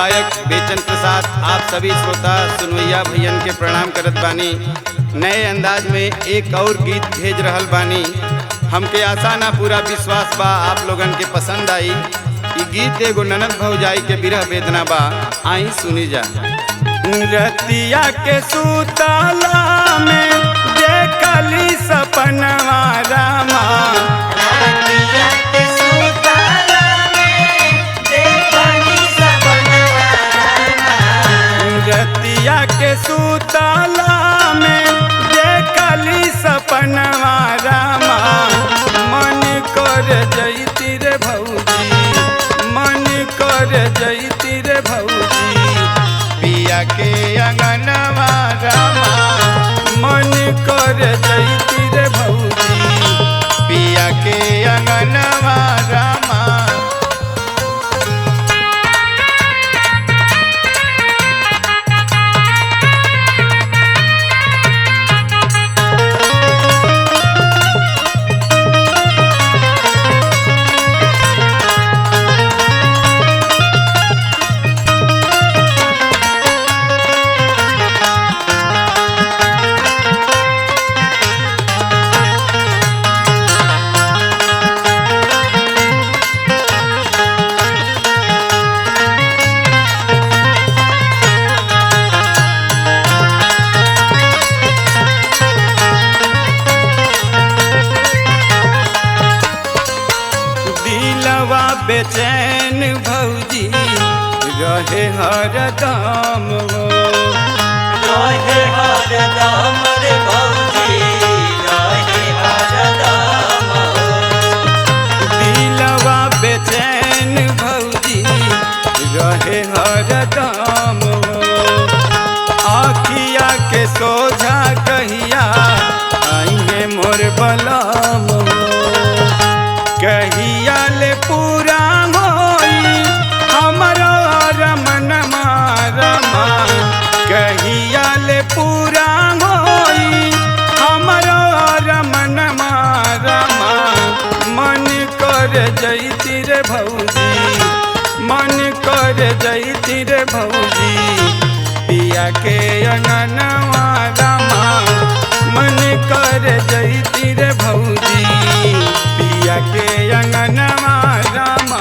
गायक बेचन प्रसाद आप सभी श्रोता सुनवैया भैयन के प्रणाम करत बानी। नए अंदाज में एक और गीत भेज रहल बानी। हमके आशा ना पूरा विश्वास बा आप लोगन के पसंद आई। ये गीत एगो ननद भौजाई के विरह वेदना बा, आई सुनी जा। रतिया के सुतला में देखली सपनवा रामा, रतिया के सुतला में देखली सपनवा रामा, मन कर जैती रे भौजी, मन कर जैती रे भौजी, पिया के अंगनवा रामा, मन कर जैती रे भौजी, पिया के अंगनवा रामा। बेचैन भौजी रहे हरदम हो, रहे हरदम रे भौजी, रहे हरदम दिलवा बेचैन भौजी रहे हरदम हो, आखिया के सोझा कहिया आइए मोर बलम हो, कहिया ले पूरा होई हमारा रमनमा रमा, कहिया ले पूरा होई हमारा रमनमा रमा, मन कर जैती रे भौजी, मन कर जैती रे भौजी, पिया के अंगनवा रमा, मन कर जैती रे भौजी, पिया के अंगनवा रामा।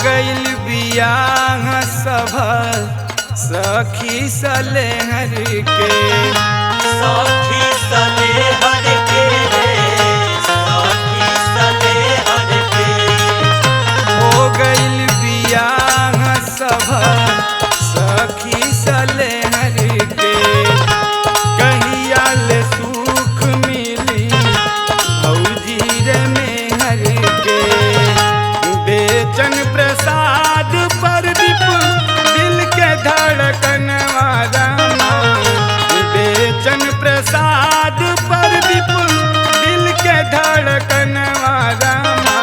गइल बियाह सभा सखी सलेहर के, सखी सलेहर के, सखी सलेहर के, हो गइल बियाह सभा सखी सलेहर के, कहिया ले सुख मिली भौजी रे मेहर के, बेचन प्रसाद प्रदीप दिल के धड़कनवा रामा, बेचन प्रसाद प्रदीप दिल के धड़कनवा रामा,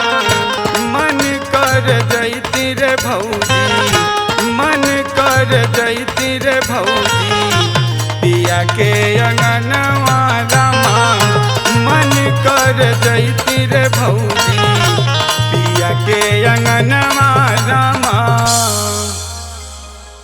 मन कर जैती रे भौजी, मन कर जैती रे भौजी, पिया के अंगनवा रामा, मन कर जैती रे भौजी, पिया के अंगनवा रामा।